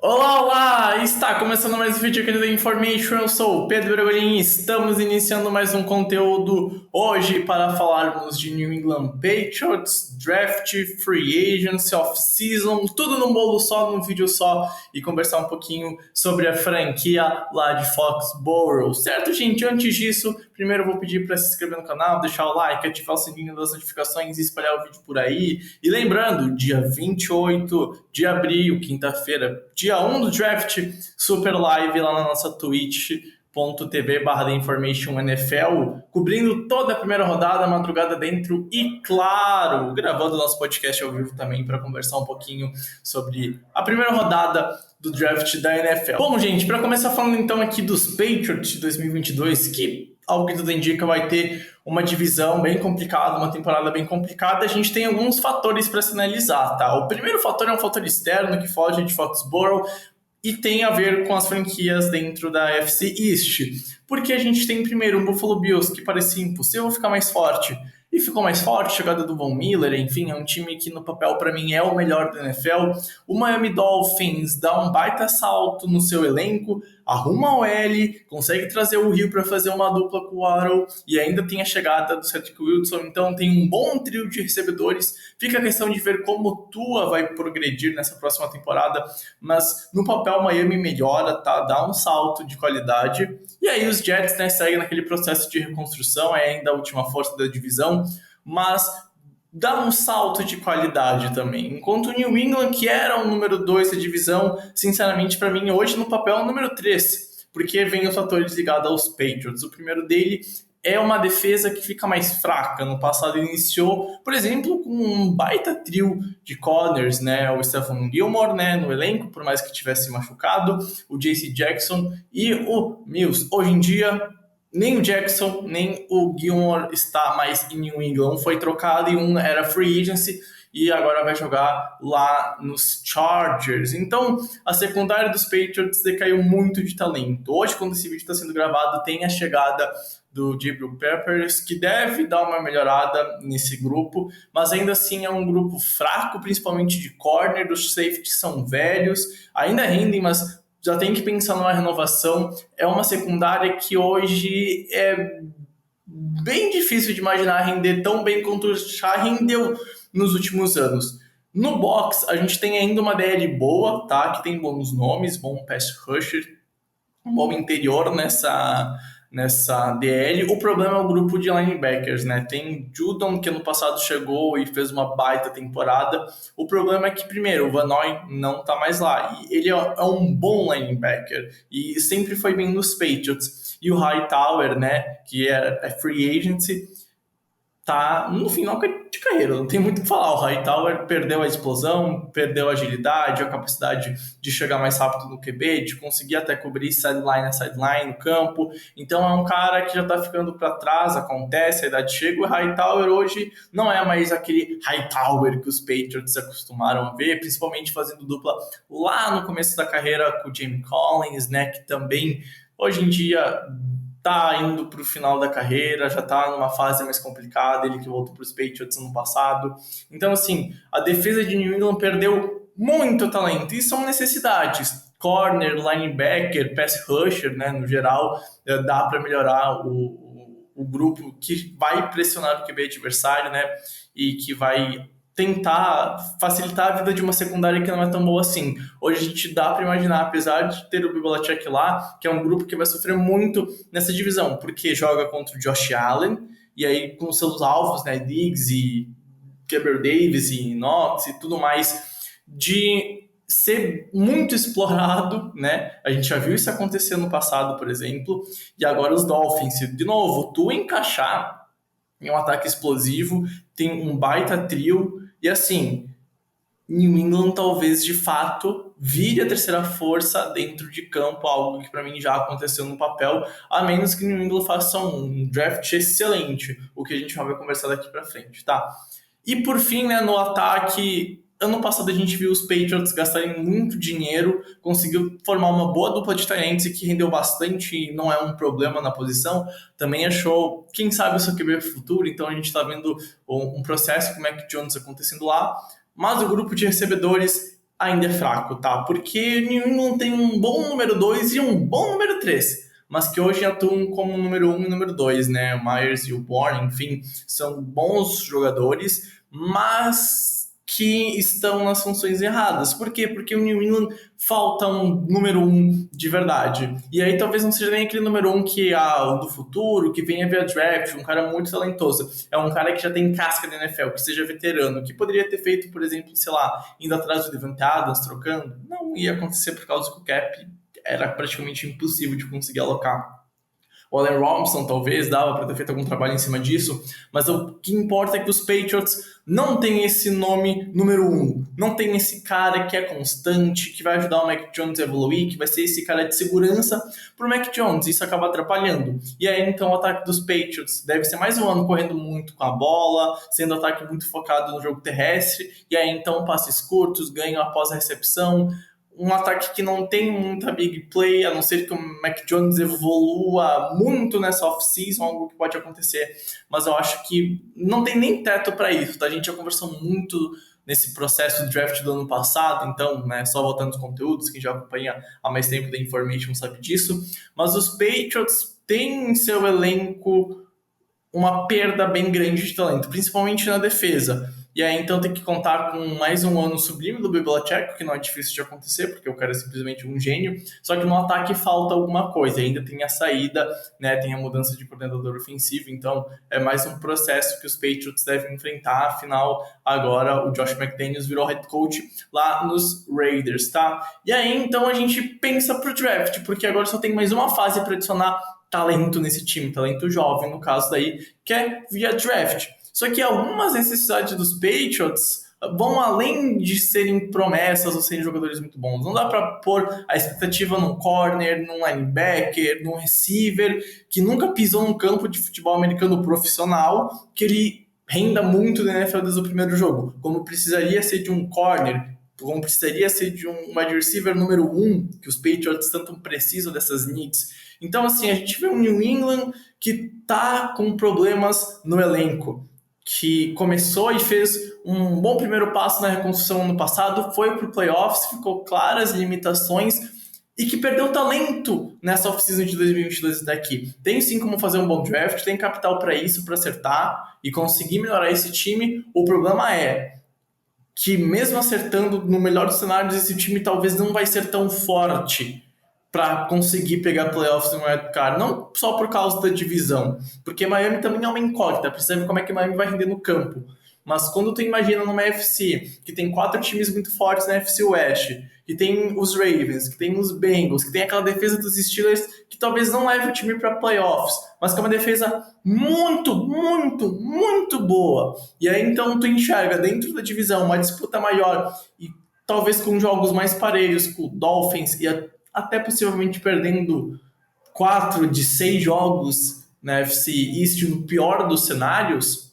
Olá, olá! Está começando mais um vídeo aqui do The Information. Eu sou o Pedro Bergolin e estamos iniciando mais um conteúdo hoje para falarmos de New England Patriots, Draft, Free Agency, Off-Season, tudo num bolo só, num vídeo só e conversar um pouquinho sobre a franquia lá de Foxborough. Certo, gente? Antes disso, primeiro eu vou pedir para se inscrever no canal, deixar o like, ativar o sininho das notificações e espalhar o vídeo por aí. E lembrando, dia 28 de abril, quinta-feira, dia 1 do draft, super live lá na nossa twitch.tv/TheInformationNFL, cobrindo toda a primeira rodada, madrugada dentro e, claro, gravando nosso podcast ao vivo também para conversar um pouquinho sobre a primeira rodada do draft da NFL. Bom, gente, para começar falando então aqui dos Patriots de 2022, que ao que tudo indica vai ter uma divisão bem complicada, uma temporada bem complicada, a gente tem alguns fatores para se analisar, tá? O primeiro fator é um fator externo que foge de Foxborough e tem a ver com as franquias dentro da FC East. Porque a gente tem primeiro um Buffalo Bills que parecia impossível ficar mais forte e ficou mais forte, chegada do Von Miller, enfim, é um time que no papel para mim é o melhor da NFL. O Miami Dolphins dá um baita salto no seu elenco, arruma o L, consegue trazer o Hill para fazer uma dupla com o Waddle e ainda tem a chegada do Cedric Wilson, então tem um bom trio de recebedores. Fica a questão de ver como Tua vai progredir nessa próxima temporada, mas no papel Miami melhora, tá? Dá um salto de qualidade. E aí os Jets, né, seguem naquele processo de reconstrução, é ainda a última força da divisão, mas dá um salto de qualidade também. Enquanto o New England, que era o número 2 da divisão, sinceramente, para mim, hoje no papel é o número 3, porque vem os fatores ligados aos Patriots. O primeiro dele é uma defesa que fica mais fraca. No passado iniciou, por exemplo, com um baita trio de corners, né? O Stephon Gilmore, né, no elenco, por mais que tivesse machucado, o J.C. Jackson e o Mills. Hoje em dia, nem o Jackson, nem o Gilmore está mais em New England. Um foi trocado e um era free agency e agora vai jogar lá nos Chargers. Então, a secundária dos Patriots decaiu muito de talento. Hoje, quando esse vídeo está sendo gravado, tem a chegada do Jabril Peppers, que deve dar uma melhorada nesse grupo, mas ainda assim é um grupo fraco, principalmente de corner. Os safeties são velhos, ainda rendem, mas já tem que pensar numa renovação. É uma secundária que hoje é bem difícil de imaginar render tão bem quanto já rendeu nos últimos anos. No box, a gente tem ainda uma DL boa, tá? Que tem bons nomes, bom pass rusher, um bom interior nessa DL. O problema é o grupo de linebackers, né? Tem Judon, que ano passado chegou e fez uma baita temporada. O problema é que, primeiro, o Van Noy não tá mais lá. E ele é um bom linebacker e sempre foi bem nos Patriots. E o Hightower, né, que é free agency, tá no final de carreira, não tem muito o que falar. O Hightower perdeu a explosão, perdeu a agilidade, a capacidade de chegar mais rápido no QB, de conseguir até cobrir sideline a sideline no campo. Então é um cara que já tá ficando para trás, acontece, a idade chega. O Hightower hoje não é mais aquele Hightower que os Patriots acostumaram a ver, principalmente fazendo dupla lá no começo da carreira com o Jamie Collins, né, que também hoje em dia tá indo para o final da carreira, já tá numa fase mais complicada, ele que voltou para os Patriots ano passado. Então, assim, a defesa de New England perdeu muito talento, e são necessidades. Corner, linebacker, pass rusher, né, no geral, dá para melhorar o grupo que vai pressionar o QB adversário, né, e que vai tentar facilitar a vida de uma secundária que não é tão boa assim. Hoje a gente dá para imaginar, apesar de ter o Bill Belichick lá, que é um grupo que vai sofrer muito nessa divisão, porque joga contra o Josh Allen, e aí com seus alvos, né, Diggs e Gabriel Davis e Knox e tudo mais, de ser muito explorado, né? A gente já viu isso acontecer no passado, por exemplo, e agora os Dolphins, de novo, tu encaixar em um ataque explosivo, tem um baita trio, e assim, New England talvez de fato vire a terceira força dentro de campo, algo que para mim já aconteceu no papel, a menos que New England faça um draft excelente, o que a gente vai conversar daqui para frente, tá? E por fim, né, no ataque, ano passado a gente viu os Patriots gastarem muito dinheiro, conseguiu formar uma boa dupla de tight ends que rendeu bastante e não é um problema na posição. Também achou, quem sabe, o seu QB futuro, então a gente está vendo um processo com o Mac Jones acontecendo lá. Mas o grupo de recebedores ainda é fraco, tá? Porque New England tem um bom número 2 e um bom número 3, mas que hoje atuam como número 1 e número 2, né? O Myers e o Bourne, enfim, são bons jogadores, mas que estão nas funções erradas. Por quê? Porque o New England falta um número 1 de verdade. E aí talvez não seja nem aquele número 1 que é o do futuro, que venha via draft, um cara muito talentoso. É um cara que já tem casca na NFL, que seja veterano, que poderia ter feito, por exemplo, sei lá, indo atrás do Devante Adams, trocando. Não ia acontecer por causa que o cap era praticamente impossível de conseguir alocar. O Allen Robinson talvez dava para ter feito algum trabalho em cima disso, mas o que importa é que os Patriots não têm esse nome número 1, não tem esse cara que é constante, que vai ajudar o Mac Jones a evoluir, que vai ser esse cara de segurança para o Mac Jones, isso acaba atrapalhando. E aí então o ataque dos Patriots deve ser mais um ano correndo muito com a bola, sendo um ataque muito focado no jogo terrestre, e aí então passes curtos, ganho após a recepção, um ataque que não tem muita big play, a não ser que o Mac Jones evolua muito nessa off-season, algo que pode acontecer, mas eu acho que não tem nem teto para isso, tá? A gente já conversou muito nesse processo de draft do ano passado, então, né, só voltando os conteúdos, quem já acompanha há mais tempo da Information sabe disso, mas os Patriots têm em seu elenco uma perda bem grande de talento, principalmente na defesa. E aí, então, tem que contar com mais um ano sublime do Bill Belichick, que não é difícil de acontecer, porque o cara é simplesmente um gênio. Só que no ataque falta alguma coisa. Ainda tem a saída, né? Tem a mudança de coordenador ofensivo. Então, é mais um processo que os Patriots devem enfrentar. Afinal, agora o Josh McDaniels virou head coach lá nos Raiders, tá? E aí, então, a gente pensa pro draft, porque agora só tem mais uma fase para adicionar talento nesse time, talento jovem, no caso daí, que é via draft. Só que algumas necessidades dos Patriots vão além de serem promessas ou serem jogadores muito bons. Não dá para pôr a expectativa num corner, num linebacker, num receiver que nunca pisou num campo de futebol americano profissional, que ele renda muito na NFL desde o primeiro jogo, como precisaria ser de um corner, como precisaria ser de um wide receiver número 1, que os Patriots tanto precisam dessas needs. Então, assim, a gente vê um New England que tá com problemas no elenco, que começou e fez um bom primeiro passo na reconstrução ano passado, foi para o playoffs, ficou claras limitações e que perdeu talento nessa off-season de 2022 daqui. Tem sim como fazer um bom draft, tem capital para isso, para acertar e conseguir melhorar esse time. O problema é que mesmo acertando no melhor dos cenários, esse time talvez não vai ser tão forte para conseguir pegar playoffs no wild card, não só por causa da divisão, porque Miami também é uma incógnita, precisa ver como é que Miami vai render no campo. Mas quando tu imagina numa NFC, que tem 4 times muito fortes na NFC West, que tem os Ravens, que tem os Bengals, que tem aquela defesa dos Steelers, que talvez não leve o time para playoffs, mas que é uma defesa muito, muito, muito boa. E aí então tu enxerga dentro da divisão uma disputa maior e talvez com jogos mais parelhos, com o Dolphins e até possivelmente perdendo 4 de 6 jogos na NFC East no pior dos cenários,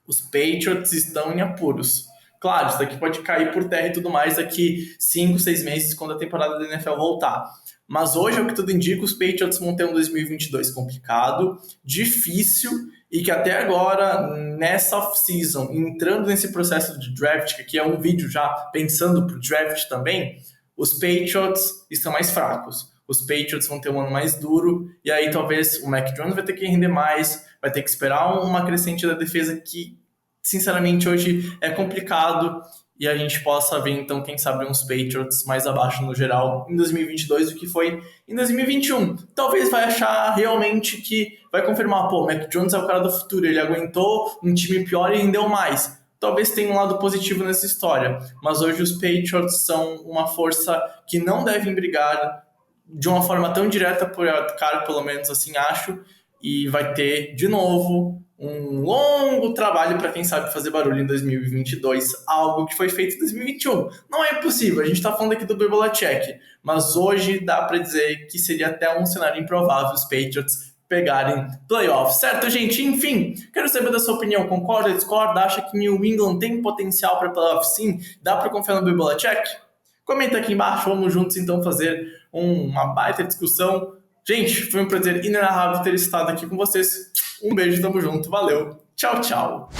os Patriots estão em apuros. Claro, isso daqui pode cair por terra e tudo mais daqui 5, 6 meses, quando a temporada da NFL voltar. Mas hoje, ao que tudo indica, os Patriots vão ter um 2022 complicado, difícil, e que até agora, nessa off-season, entrando nesse processo de draft, que aqui é um vídeo já pensando pro draft também, os Patriots estão mais fracos. Os Patriots vão ter um ano mais duro, e aí talvez o Mac Jones vai ter que render mais, vai ter que esperar uma crescente da defesa que, sinceramente, hoje é complicado, e a gente possa ver, então, quem sabe, uns Patriots mais abaixo no geral em 2022 do que foi em 2021. Talvez vai achar realmente que vai confirmar, pô, o Mac Jones é o cara do futuro, ele aguentou um time pior e rendeu mais. Talvez tenha um lado positivo nessa história, mas hoje os Patriots são uma força que não devem brigar de uma forma tão direta por cara, pelo menos assim acho, e vai ter, de novo, um longo trabalho para quem sabe fazer barulho em 2022, algo que foi feito em 2021. Não é impossível, a gente está falando aqui do Bill Belichick, mas hoje dá para dizer que seria até um cenário improvável os Patriots pegarem playoffs, certo, gente? Enfim, quero saber da sua opinião. Concorda, discorda? Acha que New England tem potencial para playoffs? Sim? Dá para confiar no Bill Belichick? Comenta aqui embaixo, vamos juntos então fazer uma baita discussão. Gente, foi um prazer inenarrável ter estado aqui com vocês. Um beijo, tamo junto, valeu, tchau, tchau.